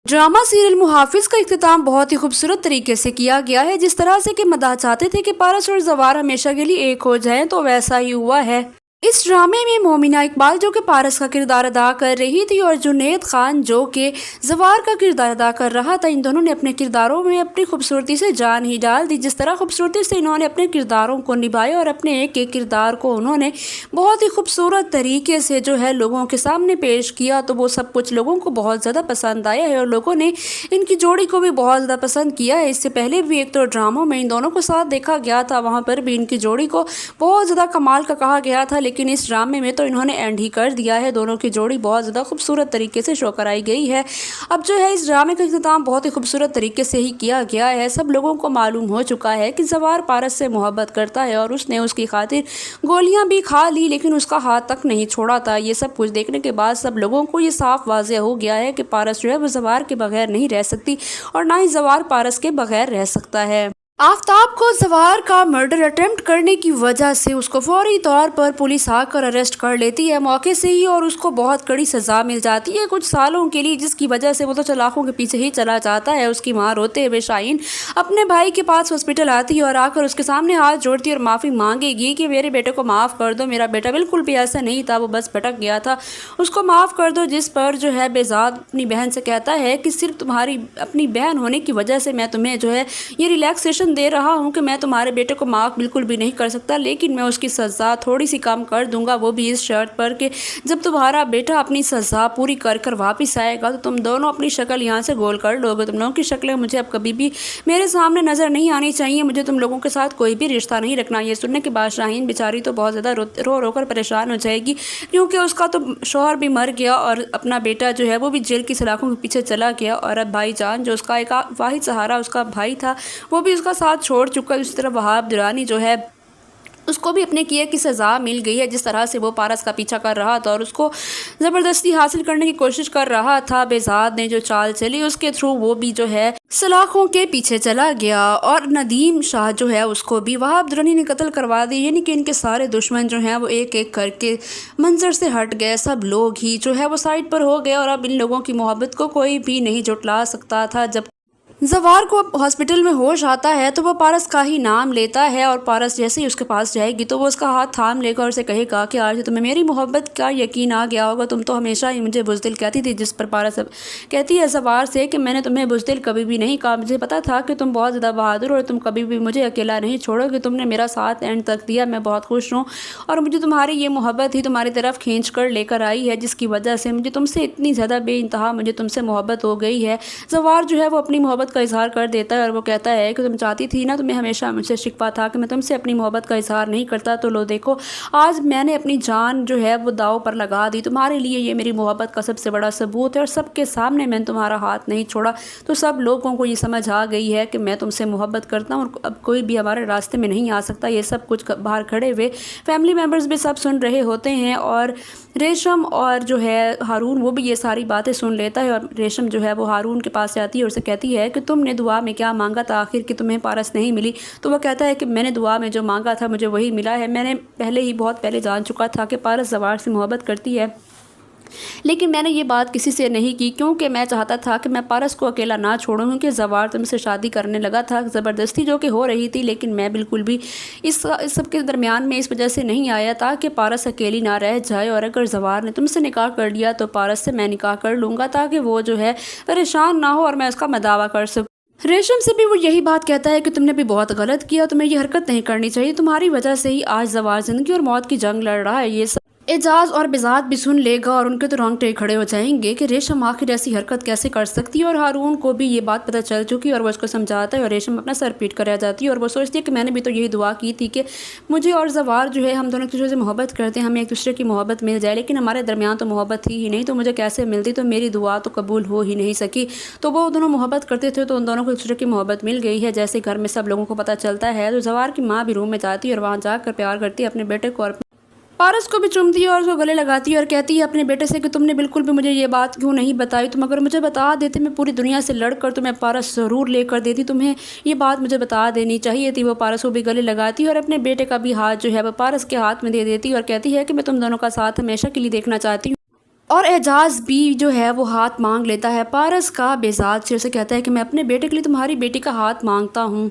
Drama serial मुहाफिज का इख्तिताम बहुत ही खूबसूरत तरीके से किया गया है। जिस तरह से कि मदाह चाहते थे कि पारस और जवार हमेशा के लिए एक हो जाएं, तो वैसा ही हुआ है। इस ड्रामे में मोमिना इकबाल जो कि पारस का किरदार अदा कर रही थी और जुनैद खान जो कि जवार का किरदार अदा कर रहा था, इन दोनों ने अपने किरदारों में अपनी खूबसूरती से जान ही डाल दी। जिस तरह खूबसूरती से इन्होंने अपने किरदारों को निभाया और अपने एक एक किरदार को उन्होंने बहुत ही खूबसूरत तरीके से जो है लोगों के सामने पेश किया, तो वो सब कुछ लोगों को बहुत ज़्यादा पसंद आया है और लोगों ने इनकी जोड़ी को भी बहुत ज़्यादा पसंद किया है। इससे पहले भी एक तो ड्रामों में इन दोनों को साथ देखा गया था, वहाँ पर भी इनकी जोड़ी को बहुत ज़्यादा कमाल का कहा गया था, लेकिन इस ड्रामे में तो इन्होंने एंड ही कर दिया है। दोनों की जोड़ी बहुत ज़्यादा खूबसूरत तरीके से शो कराई गई है। अब जो है इस ड्रामे का इख्तिताम बहुत ही खूबसूरत तरीके से ही किया गया है। सब लोगों को मालूम हो चुका है कि जवार पारस से मोहब्बत करता है और उसने उसकी खातिर गोलियां भी खा ली, लेकिन उसका हाथ तक नहीं छोड़ा था। ये सब कुछ देखने के बाद सब लोगों को ये साफ वाज़ेह हो गया है कि पारस जो है वो जवार के बगैर नहीं रह सकती और ना ही जवार पारस के बगैर रह सकता है। आफ्ताब को जवार का मर्डर अटेम्प्ट करने की वजह से उसको फौरी तौर पर पुलिस आकर अरेस्ट कर लेती है मौके से ही और उसको बहुत कड़ी सज़ा मिल जाती है कुछ सालों के लिए, जिसकी वजह से वो तो चलाकों के पीछे ही चला जाता है। उसकी माँ रोते हुए शाहीन अपने भाई के पास हॉस्पिटल आती है और आकर उसके सामने हाथ जोड़ती है और माफ़ी मांगेगी कि मेरे बेटे को माफ़ कर दो, मेरा बेटा बिल्कुल भी ऐसा नहीं था, वो बस भटक गया था, उसको माफ़ कर दो। जिस पर जो है बेजाद अपनी बहन से कहता है कि सिर्फ तुम्हारी अपनी बहन होने की वजह से मैं तुम्हें जो है ये रिलैक्सेशन दे रहा हूं कि मैं तुम्हारे बेटे को माफ़ बिल्कुल भी नहीं कर सकता, लेकिन मैं उसकी सज़ा थोड़ी सी कम कर दूंगा, वो भी इस शर्त पर कि जब तुम्हारा बेटा अपनी सज़ा पूरी कर कर वापस आएगा तो तुम दोनों अपनी शक्ल यहाँ से गोल कर लोगे। तुम लोगों की शक्लें मुझे अब कभी भी मेरे सामने नज़र नहीं आनी चाहिए, मुझे तुम लोगों के साथ कोई भी रिश्ता नहीं रखना। ये सुनने के बाद शाहीन बेचारी तो बहुत ज़्यादा रो रो कर परेशान हो जाएगी, क्योंकि उसका तो शौहर भी मर गया और अपना बेटा जो है वो भी जेल की सलाखों के पीछे चला गया और अब भाईजान जो उसका एक वाहिद सहारा उसका भाई था वो भी उसका साथ छोड़ चुका है। उस तरह वहाब दुरानी जो है उसको भी अपने किए की सज़ा मिल गई है। जिस तरह से वो पारस का पीछा कर रहा था और उसको ज़बरदस्ती हासिल करने की कोशिश कर रहा था, बेजाद ने जो चाल चली उसके थ्रू वो भी जो है सलाखों के पीछे चला गया और नदीम शाह जो है उसको भी वहाब दुरानी ने कत्ल करवा दी। यानी कि इनके सारे दुश्मन जो हैं वो एक एक करके मंजर से हट गए, सब लोग ही जो है वो साइड पर हो गए और अब इन लोगों की मोहब्बत को कोई भी नहीं जुटला सकता था। जब जवार को हॉस्पिटल में होश आता है तो वो पारस का ही नाम लेता है और पारस जैसे ही उसके पास जाएगी तो वो उसका हाथ थाम लेगा और उसे कहेगा कि आज तुम्हें मेरी मोहब्बत का यकीन आ गया होगा, तुम तो हमेशा ही मुझे बुज़दिल कहती थी। जिस पर पारस कहती है जवार से कि मैंने तुम्हें बुज़दिल कभी भी नहीं कहा, मुझे पता था कि तुम बहुत ज़्यादा बहादुर और तुम कभी भी मुझे अकेला नहीं छोड़ोगे, तुमने मेरा साथ एंड तक दिया, मैं बहुत खुश हूँ और मुझे तुम्हारी ये मोहब्बत ही तुम्हारी तरफ खींच कर लेकर आई है, जिसकी वजह से मुझे तुमसे इतनी ज़्यादा बेइंतहा मुझे तुमसे मोहब्बत हो गई है। जवार जो है वो अपनी मोहब्बत का इजहार कर देता है और वो कहता है कि तुम चाहती थी ना, तुम्हें हमेशा मुझसे शिकवा था कि मैं तुमसे अपनी मोहब्बत का इजहार नहीं करता, तो लो देखो आज मैंने अपनी जान जो है वो दाव पर लगा दी, तुम्हारे लिए ये मेरी मोहब्बत का सबसे बड़ा सबूत है और सबके सामने मैंने तुम्हारा हाथ नहीं छोड़ा। तो सब लोगों को ये समझ आ गई है कि मैं तुमसे मोहब्बत करता हूँ और अब कोई भी हमारे रास्ते में नहीं आ सकता। ये सब कुछ बाहर खड़े हुए फैमिली मेम्बर्स भी सब सुन रहे होते हैं और रेशम और जो है हारून वो भी ये सारी बातें सुन लेता है और रेशम जो है वो हारून के पास जाती है और उसे कहती है कि तुमने दुआ में क्या मांगा था आखिर कि तुम्हें पारस नहीं मिली। तो वह कहता है कि मैंने दुआ में जो मांगा था मुझे वही मिला है, मैंने पहले ही बहुत पहले जान चुका था कि पारस जवार से मोहब्बत करती है, लेकिन मैंने ये बात किसी से नहीं की क्योंकि मैं चाहता था कि मैं पारस को अकेला ना छोड़ूं, क्योंकि जवार तुमसे शादी करने लगा था ज़बरदस्ती जो कि हो रही थी, लेकिन मैं बिल्कुल भी इस सब के दरमियान में इस वजह से नहीं आया था कि पारस अकेली ना रह जाए और अगर जवार ने तुमसे निकाह कर लिया तो पारस से मैं निकाह कर लूँगा ताकि वो जो है परेशान ना हो और मैं उसका दावा कर सकूँ। रेशम से भी वो यही बात कहता है कि तुमने भी बहुत गलत किया, तुम्हें ये हरकत नहीं करनी चाहिए, तुम्हारी वजह से ही आज जवार ज़िंदगी और मौत की जंग लड़ रहा है। ये सब एजाज और बेजाद भी सुन लेगा और उनके तो रोंगटे खड़े हो जाएंगे कि रेशम आखिर ऐसी हरकत कैसे कर सकती है और हारून को भी ये बात पता चल चुकी है और वो उसको समझाता है और रेशम अपना सर पीट कर रह जाती है और वो सोचती है कि मैंने भी तो यही दुआ की थी कि मुझे और जवार जो है हम दोनों एक दूसरे से मोहब्बत करते हैं, हमें एक दूसरे की मोहब्बत मिल जाए, लेकिन हमारे दरमियान तो मोहब्बत थी ही नहीं, तो मुझे कैसे मिलती, तो मेरी दुआ तो कबूल हो ही नहीं सकी। तो वो दोनों मोहब्बत करते थे तो उन दोनों को एक दूसरे की मोहब्बत मिल गई है। जैसे घर में सब लोगों को पता चलता है तो जवार की माँ भी रूम में जाती है और वहाँ जाकर प्यार करती है अपने बेटे को और पारस को भी चूमती है और उसको गले लगाती है और कहती है अपने बेटे से कि तुमने बिल्कुल भी मुझे ये बात क्यों नहीं बताई, तुम अगर मुझे बता देते मैं पूरी दुनिया से लड़कर तुम्हें पारस ज़रूर लेकर देती, तुम्हें ये बात मुझे बता देनी चाहिए थी। वो पारस को भी गले लगाती है और अपने बेटे का भी हाथ जो है वो पारस के हाथ में दे देती है और कहती है कि मैं तुम दोनों का साथ हमेशा के लिए देखना चाहती हूँ। اور اعجاز بھی جو ہے وہ ہاتھ مانگ لیتا ہے پارس کا، بےزاد سے اسے کہتا ہے کہ میں اپنے بیٹے کے لیے تمہاری بیٹی کا ہاتھ مانگتا ہوں۔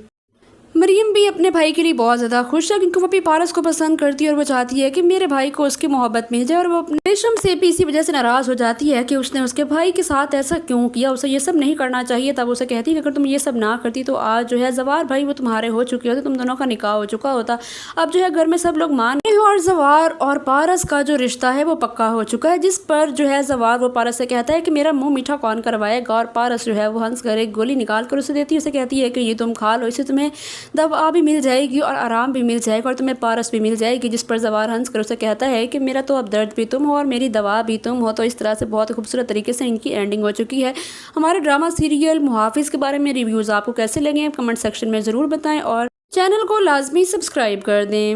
مریم بھی اپنے بھائی کے لیے بہت زیادہ خوش ہے کیونکہ وہ بھی پارس کو پسند کرتی ہے اور وہ چاہتی ہے کہ میرے بھائی کو اس کی محبت مل جائے، اور وہ اپنے ریشم سے بھی اسی وجہ سے ناراض ہو جاتی ہے کہ اس نے اس کے بھائی کے ساتھ ایسا کیوں کیا، اسے یہ سب نہیں کرنا چاہیے تھا۔ وہ اسے کہتی ہے کہ اگر تم یہ سب نہ کرتی تو آج جو ہے زوار بھائی وہ تمہارے ہو چکے ہوتے، تم دونوں کا نکاح ہو چکا ہوتا۔ اب جو ہے گھر میں سب لوگ مان گئے اور زوار اور پارس کا جو رشتہ ہے وہ پکا ہو چکا ہے، جس پر جو ہے زوار وہ پارس سے کہتا ہے کہ میرا منہ میٹھا کون کروائے گا، اور پارس جو ہے وہ ہنس کر ایک گولی نکال کر اسے دیتی ہے، اسے کہتی ہے کہ یہ تم کھا لو، اسے تمہیں دوا بھی مل جائے گی اور آرام بھی مل جائے گا اور تمہیں پارس بھی مل جائے گی۔ جس پر زوار ہنس کر اسے کہتا ہے کہ میرا تو اب درد بھی تم ہو اور میری دوا بھی تم ہو۔ تو اس طرح سے بہت خوبصورت طریقے سے ان کی اینڈنگ ہو چکی ہے۔ ہمارے ڈرامہ سیریل محافظ کے بارے میں ریویوز آپ کو کیسے لگے ہیں کمنٹ سیکشن میں ضرور بتائیں، اور چینل کو لازمی سبسکرائب کر دیں۔